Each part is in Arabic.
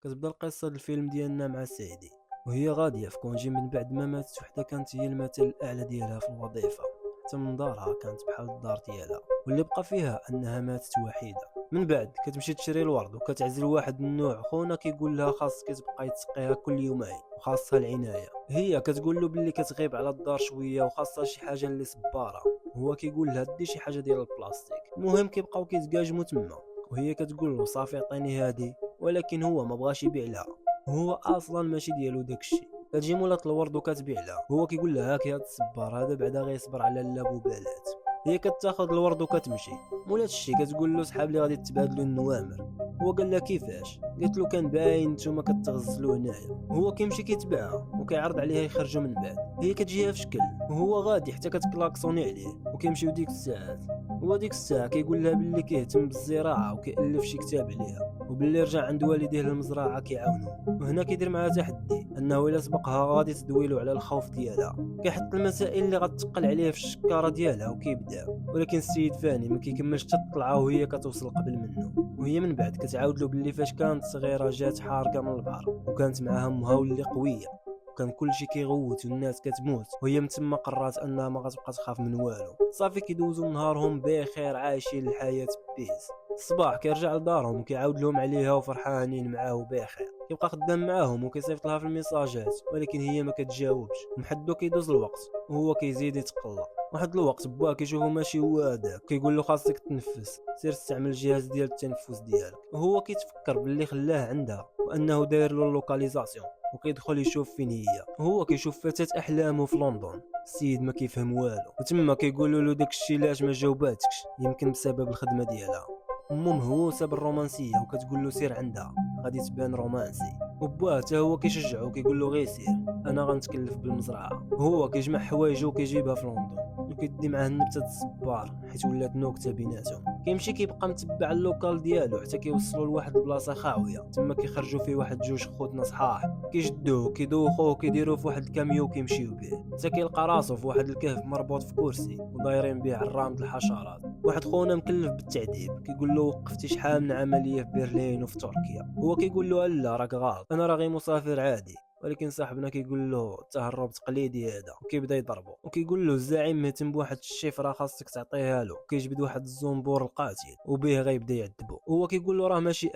كتبدا القصه ديال الفيلم ديالنا مع سيدي، وهي غاديه في كونجي من بعد ما ماتت وحده كانت هي المثل الاعلى ديالها في الوظيفه. حتى من دارها كانت بحال الدار ديالها، واللي بقى فيها انها ماتت وحيده. من بعد كتمشي تشري الورد وكتعزل واحد النوع خونا كيقول لها خاصك تبقى تسقيها كل يومين وخاصها العنايه. هي كتقول له باللي كتغيب على الدار شويه وخاصها شي حاجه اللي صباره. هو كيقول لها دي شي حاجه ديال البلاستيك. المهم كيبقاو كيتكاجموا تما، وهي كتقول له صافي عطيني هادي، ولكن هو ما بغاش يبيع لها. هو اصلا ماشي ديالو داكشي. كتجي مولات الورد وكتبيع لها. هو كيقول لها هاك هاد الصبار هذا بعدا غيصبر على اللابوبالات. هي كتاخذ الورد وكتمشي. مولات الشي كتقول له صحاب لي غادي تبادلوا النوامر. هو قال لها كيفاش؟ قالت له كان باين نتوما كتغزلوا هنايا. هو كيمشي كيتبعها وكيعرض عليها يخرجوا من بعد. هي كتجيها في شكل وهو غادي حتى كتكلاكسوني عليه وكيمشيو ديك الساعات. هو ديك الساعه كيقول لها باللي كيهتم بالزراعه وكيالف شي كتاب عليها، وباللي رجع عند والديه للمزرعه كيعاونوه. وهنا كيدير معها تحدي انه الا سبقها غادي تدويلو على الخوف ديالها. كيحط المسائل اللي غتثقل عليه في الشكاره ديالها وكيبدا، ولكن السيد فاني ما كيكملش حتى الطلعه وهي كتوصل قبل منه. وهي من بعد كتعاود له باللي فاش كانت صغيره جات حارقه من البحر وكانت معاها امها واللي قويه، وكان كلشي كيغوت والناس كتموت، وهي من تما قررت انها ما غتبقى تخاف من والو. صافي كيدوزو نهارهم بخير عايشين الحياه بيس. الصباح كيرجع لدارهم وكيعاود لهم عليها وفرحانين معاه وبخير. كيبقى خدام معاهم وكيصيفط لها في الميساجات، ولكن هي ما كتجاوبش. محدو كيدوز الوقت وهو كيزيد يتقلق. واحد الوقت باه كيشوفو ماشي هو هذاك، كيقول له خاصك تنفس، سير استعمل الجهاز ديال التنفس ديالك. وهو كيتفكر باللي خلاه عندها وانه داير له اللوكاليزاسيون، وكيدخل يشوف فين هي. هو كيشوف فتاة احلامه في لندن. السيد ما كيفهم والو، وتما كيقولوا له داكشي علاش ما جاوباتكش، يمكن بسبب الخدمه ديالها. امه مهووسه بالرومانسيه وكتقول له سير عندها غادي تبان رومانسي. وباه حتى هو كيشجعو وكيقول له غير سير انا غنتكلف بالمزرعه. هو كيجمع حوايجو وكيجيبها في لندن، وكيدي معاه النبته الصبار حيت ولات نكته بيناتهم. كيمشي كيبقى متبع اللوكال ديالو حتى كيوصلوا لواحد البلاصه خاويه. تما كيخرجوا فيه واحد جوج خوتنا صحاح، كيجدوه كيدوخوه وكيديروه في واحد الكاميو وكيمشيو به حتى كيلقى راسو في واحد الكهف مربوط في كرسي ودايرين به عرام د الحشرات. واحد خونا مكلف بالتعذيب كيقول له وقفتي شحال من عمليه في برلين وفي تركيا. هو كيقول له لا راك غلط، انا راه غير مسافر عادي. ولكن صاحبنا كيقول له التهرب تقليدي هذا، وكيبدا يضربه. وكيقول له الزعيم مهتم بواحد الشفره خاصك تعطيها له. كيجبد واحد الزنبور القاتل وبه غيبدا يعذبو. هو كيقول له راه ماشي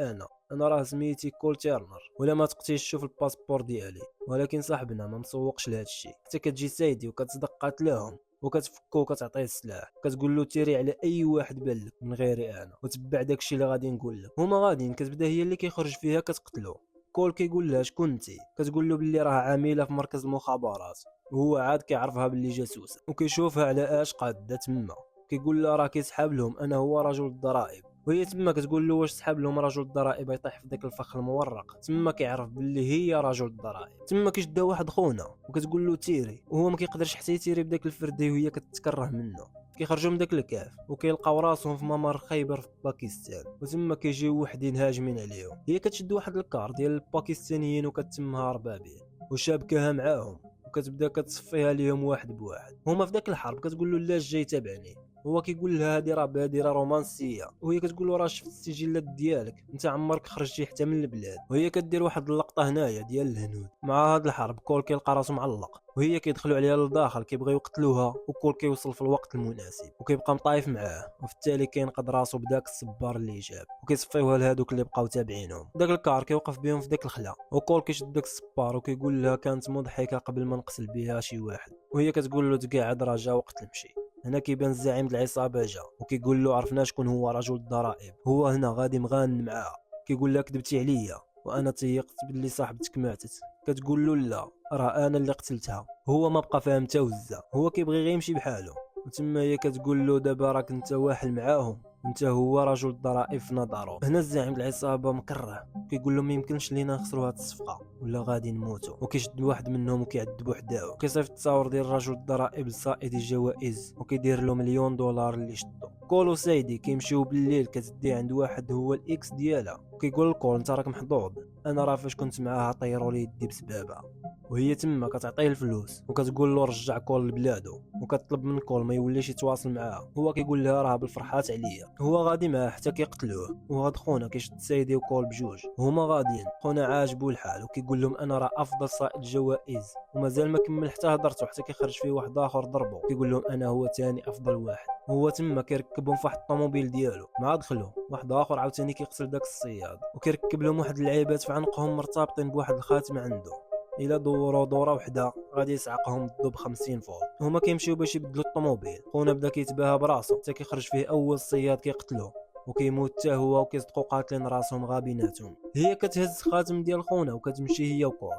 انا راه سميتي كول تيرنر، ولا ما تقتيش شوف الباسبور ديالي. ولكن صاحبنا ما مسوقش لهذا الشيء. حتى كتجي سايدي وكتصدقات لهم وكتفكو وكتعطيه السلاح، كتقول له تيري على اي واحد بالك من غيري انا وتبع داكشي اللي غادي نقول لك. هما غاديين كتبدا هي اللي كيخرج فيها كتقتلو. كول كيقول لها شكون انتي؟ كتقول له باللي راه عامله في مركز المخابرات، وهو عاد كيعرفها باللي جاسوسه وكيشوفها على اش قاده تما. كيقول لها راه كيسحاب لهم انا هو رجل الضرائب. وهي تما كتقول له واش سحاب لهم رجل الضرائب يطيح في داك الفخ المورق. تما كيعرف باللي هي رجل الضرائب. تما كيشدها واحد خونا وكتقول له تيري، وهو ما كيقدرش حتى يتيري بداك الفردي وهي كتكره منه. كيخرجوا من داك الكهف وكيلقاو راسهم في ممر خيبر في باكستان، وتما كيجيو وحدين هاجمين عليهم. هي كتشد واحد الكار ديال الباكستانيين وكتم هاربه به وشابكها معاهم، وكتبدا كتصفيها ليهم واحد بواحد. هما في داك الحرب كتقول له لا جاي تابعني. هو كيقول لها هذه راه بادره رومانسيه، وهي كتقول له راه شفت السجلات ديالك انت عمرك خرجتي حتى من البلاد. وهي كدير واحد اللقطه هنايا ديال الهنود. مع هاد الحرب كول كيلقى راسو معلق، وهي كيدخلوا عليها للداخل كيبغيو يقتلوها، وكول كيوصل في الوقت المناسب وكيبقى مطايف معاه، وفي التالي كينقض راسو بداك الصبار اللي جاب وكيصفيوها لهادوك اللي بقاو تابعينهم. داك الكار كيوقف بهم في داك الخلا، وكول كيشد داك الصبار وكيقول لها كانت مضحكه قبل ما نقتل بها شي واحد. وهي كتقول له تقاعد راه جا وقت المشي. هنا كيبان الزعيم د العصابه جا وكيقول له عرفنا شكون هو رجل الضرائب. هو هنا غادي مغان معاه. كيقول لها كذبتي عليا وانا تيقت باللي صاحبتك ماتت. كتقول له لا راه انا اللي قتلتها. هو ما بقى فاهم تا وزه، هو كيبغي غير يمشي بحاله. وتما هي كتقول له دابا راك انت واحل معاهم انت هو رجل الضرائب في نظره. هنا الزعيم د العصابه مكره كيقول له ما يمكنش لينا نخسروا هاد الصفقه ولا غادي نموتوا. وكيشد واحد منهم وكيعذبو حداه وكيصيفط التصاور ديال رجل الضرائب لصائد الجوائز وكيدير له $1,000,000 اللي شدو. كولو سايدي كيمشيو بالليل كتدي عند واحد هو الاكس ديالها وكيقول الكول انت راك محظوظ، انا راه فاش كنت معاها طيروا لي يدي بسبابها. وهي تما كتعطيه الفلوس وكتقول له رجع كول لبلادو، وكتطلب من كول ما يوليش يتواصل معاها. هو كيقول لها راه بالفرحات عليا. هو غادي معاه حتى كيقتلوه، وهاد خونا كيشد سيدي وكول بجوج وهما غاديين. خونا عاجبو الحال وكيقول لهم انا راه افضل صائد جوائز، ومازال ما كمل حتى هضرته حتى كيخرج فيه واحد اخر ضربو كيقول لهم انا هو ثاني افضل واحد. هو تما كيركبهم فواحد الطوموبيل ديالو مع دخلو واحد اخر عاوتاني كيقتل داك الصياد، وكيركب لهم واحد اللعيبات في عنقهم مرتبطين بواحد الخاتم عنده. الا دوروا دوره وحده غادي يسعقهم الضو ب50 فولت. هما كيمشيو باش يبدلوا الطوموبيل. خونا بدا كيتباهى براسو حتى كيخرج فيه اول صياد كيقتلوه وكيموت حتى هو، وكيصدقوا قاتلين راسهم غابيناتهم. هي كتهز خاتم ديال خونا وكتمشي هي وكول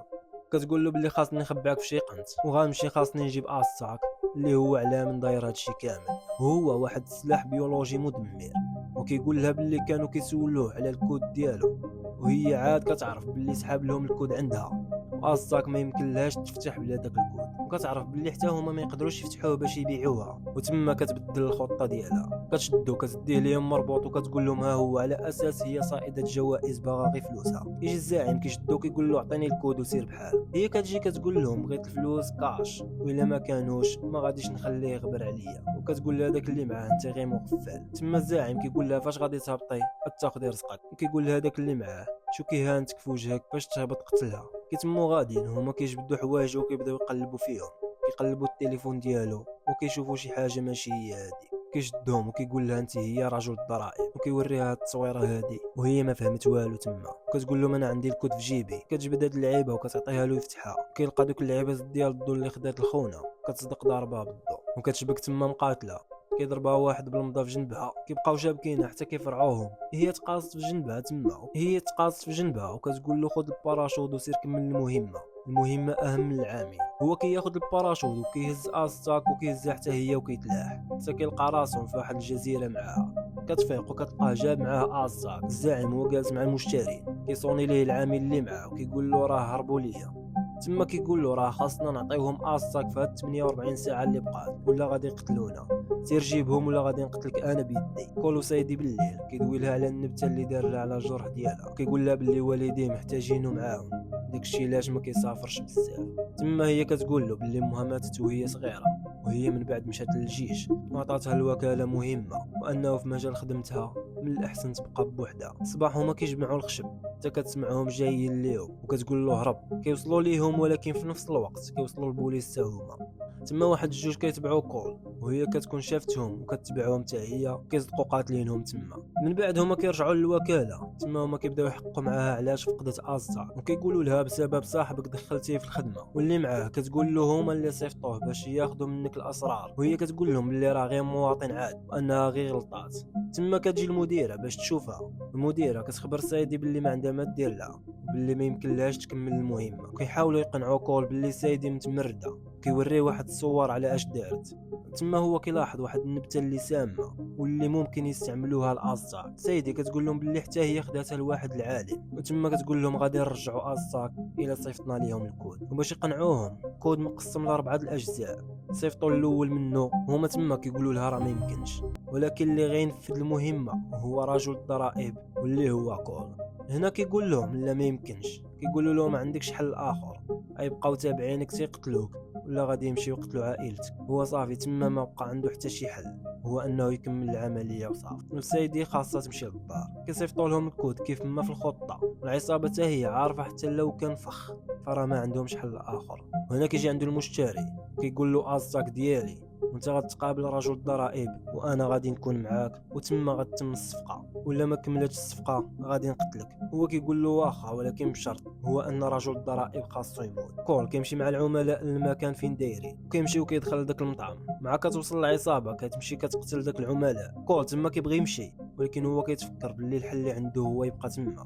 كتقول له بلي خاصني نخبعك في شي قنت، وغنمشي خاصني نجيب استاك اللي هو علامه داير هادشي كامل. هو واحد السلاح بيولوجي مدمر، وكيقول لها بلي كانوا كيسولوه على الكود ديالو، وهي عاد كتعرف بلي سحاب لهم الكود عندها، واستاك ما يمكن لهاش تفتح بلا داك الكود، وكتعرف بلي حتى هما ما يقدروش يفتحوه باش يبيعوها. وتما كتبدل الخطه ديالها، كتشدو كتديه ليهم مربوط وكتقول لهم ها هو على اساس هي صائده جوائز باغا غير فلوسها. يجي الزعيم كيشدو كيقول له عطيني الكود وسير بحال. هي كتجي كتقول لهم بغيت الفلوس كاش، والا ما كانوش ما غاديش نخليه يغبر عليا، وكتقول لها داك اللي معاه انت غير مغفل. تما الزعيم كيقول لها فاش غادي تهبطي تاخدي رزقك، وكيقول لها داك اللي معاه شو كيهانتك في وجهك باش تهبط قتلها. كيتمو غاديين هما كيجبدوا حوايج وكيبداو يقلبوا فيهم، كيقلبوا التليفون ديالو وكيشوفوا شي حاجه ماشي هي هادي. كيشدهم وكيقول لها انت هي رجل الضرائب، وكيوريها التصويره هادي وهي ما فهمت والو تما. كتقول له انا عندي الكود في جيبي. كتجبد هاد اللعيبه وكتعطيها له يفتحها، كيلقى دوك اللعيبات ديال الضو اللي خدات الخونه، كتصدق ضربها بالضو وكتشبك تما مقاتله. كيضربها واحد بالمضى في جنبها، كيبقاو شابكين حتى كيفرعوهم. هي تقاصت في جنبها تما، وكتقول له خذ الباراشوت وسير كمل المهمه اهم من العامل. هو كياخذ الباراشوت وكيهز استاك وكيهزها حتى هي وكيتلاح حتى كيلقى راسهم في واحد الجزيره معاها. كتفيق وكتلقاه جاب معاه استاك. الزعيم هو جالس مع المشترين، كيصوني ليه العامل اللي معاه وكيقول له راه هربوا ليا. تما كيقول له راه خاصنا نعطيوهم استاك في هاد 48 ساعه اللي بقات ولا غادي يقتلونا، سير جيبهم ولا غادي نقتلك انا بيدي. كولو سايدي بالليل كيدوي لها على النبته اللي دار لها على الجرح ديالها، كيقول لها باللي والديه محتاجينه معاهم، داكشي علاش ما كيسافرش بزاف. تما هي كتقول له باللي امها ماتت وهي صغيره، وهي من بعد مشات للجيش وعطاتها الوكاله مهمه، وانه في مجال خدمتها من الاحسن تبقى بوحدها. صباح هما كيجمعوا الخشب حتى كتسمعهم جايين ليهم وكتقول له هرب. كيوصلوا ليهم ولكن في نفس الوقت كيوصلوا البوليس حتى هما. تما واحد الجوج كيتبعوا كول وهي كتكون شافتهم وكتبعهم حتى هي، كيصدقوا قاتلينهم تما. من بعد هما كيرجعوا للوكاله. تما هما كيبداو يحققوا معاها علاش فقدت استا، وكيقولوا لها بسبب صاحبك دخلتيه في الخدمه واللي معاه. كتقول له هما اللي صيفطوه باش ياخذوا منك الاسرار، وهي كتقول لهم باللي راه غير مواطن عادي وانها غير غلطات. تما كتجي المديره باش تشوفها. المديره كتخبر سايدي باللي ما عندها ما دير لها وباللي ما يمكن لهاش تكمل المهمه. كيحاولوا يقنعوا كول باللي سايدي متمرده، كيوريه واحد الصور على اش دارت. تما هو كيلاحظ واحد النبته اللي سامه واللي ممكن يستعملوها الازاك. سايدي كتقول لهم باللي حتى هي خداتها لواحد العالم، وتما كتقول لهم غادي نرجعوا ازاك الى صيفطنا ليهم الكود. وباش يقنعوهم كود مقسم لاربعه الاجزاء، صيفطوا الاول منه. هما تما كيقولوا لها راه ما يمكنش، ولكن اللي غينفذ المهمه هو رجل الضرائب واللي هو كول. هنا كيقول لهم لا ما يمكنش. كيقولوا له ما عندكش حل اخر، غيبقاو تابعينك تيقتلوك ولا غادي يمشيو يقتلوا عائلتك. هو صافي تما ما بقى عنده حتى شي حل، هو انه يكمل العمليه وصافي. وسيدي خاصها تمشي للدار. كيصيفطوا لهم الكود كيف ما في الخطه. العصابه حتى هي عارفه حتى لو كان فخ فراه ما عندهمش حل اخر. وهنا كيجي عنده المشتري كيقول له ازاك ديالي وانت غتقابل رجل الضرائب وانا غادي نكون معاك، وتما غتتم الصفقه، ولا ما كملتش الصفقه غادي نقتلك. هو كيقول له واخا ولكن بشرط، هو ان رجل الضرائب خاصو يموت. كول كيمشي مع العملاء للمكان فين دايرين، كيمشي وكيدخل لذاك المطعم. مع كتوصل العصابه كتمشي كتقتل داك العملاء. كول تما كيبغي يمشي ولكن هو كيتفكر باللي الحل اللي عنده هو يبقى تما،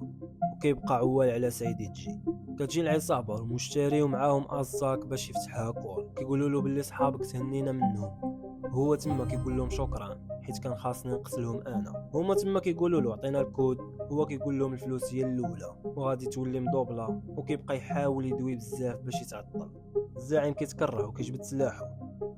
وكيبقى عوال على سيدي تجي. كتجي العصابه والمشتري ومعاهم ازاك باش يفتحها كول. كيقولوا له باللي صحابك تهنينا منهم. هو تما كيقول لهم شكرا حيت كان خاصني نقتلهم انا. هما تما كيقولوا له عطينا الكود. هو كيقول لهم الفلوس هي الاولى وغادي تولي مدوبله، وكيبقى يحاول يدوي بزاف باش يتعطل. الزعيم كيتكره وكيجبد سلاحه،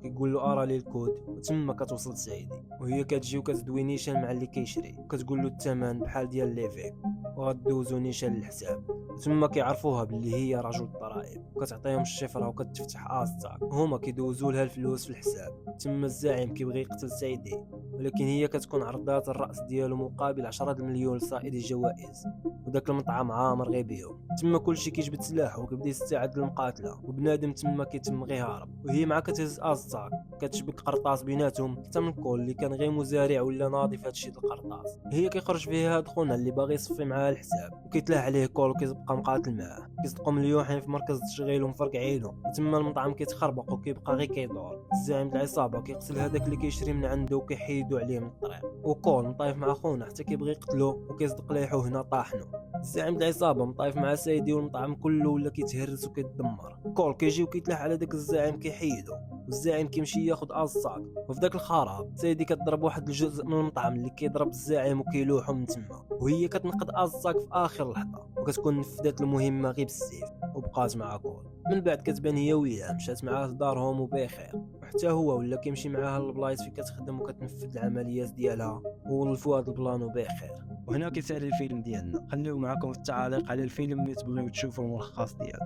كيقول له ارى لي الكود. وتما كتوصل سعيدي وهي كتجي وكتدوي نيشان مع اللي كيشري، وكتقول له الثمن بحال ديال ليفيك. وغدوزو نيشان للحساب. تما كيعرفوها باللي هي رجل الضرائب، وكتعطيهم الشفره وكتفتح استاك، هما كيدوزوا لها الفلوس في الحساب. تما الزعيم كيبغي يقتل سايدي، ولكن هي كتكون عرضات الراس ديالو مقابل 10 مليون صائدي جوائز، وداك المطعم عامر غير بيهم. تما كلشي كيجبد سلاح وكيبدا يستعد للمقاتله، وبنادم تما كيتم غير هارب، وهي مع كتهز استاك كتشبك قرطاس بيناتهم حتى من كول اللي كان غير مزارع ولا ناضي في هادشي د القرطاس. هي كيخرج فيها هاد خونا اللي باغي يصفي معاها الحساب، وكيتلاح عليه كول وكيبقى مقاتل معاه. كيصدقوا مليوحين في مركز التشغيل ومفرقعينو، وتما المطعم كيتخربق وكيبقى غير كيدور. الزعيم د العصابه كيقتل هذاك اللي كيشري من عنده وكيحيدو عليه من الطريق، وكول مطايف مع خونا حتى كيبغي يقتلو وكيصدق ليحو هنا طاحنو. الزعيم د العصابه مطايف مع سيدي والمطعم كله ولا كيتهرس وكيتدمر. كول كيجي وكيتلاح على داك الزعيم كيحيدو، والزعيم كيمشي ياخذ الصاك. وفي داك الخراب سيدي كتضرب واحد الجزء من المطعم اللي كيضرب الزعيم وكيلوحو من تما، وهي كتنقذ الصاك في اخر لحظه، وكتكون نفذت المهمه غير بالسيف وبقات مع كول. من بعد كتبان هي وياه مشات معاه لدارهم وبخير، وحتى هو ولا كيمشي معاها للبلايص فين كتخدم وكتنفذ العمليات ديالها، وولفوا هذا البلان وبخير. وهنا كيسالي الفيلم ديالنا. خليو معكم في التعاليق على الفيلم اللي تبغيو تشوفوا الملخص ديالو.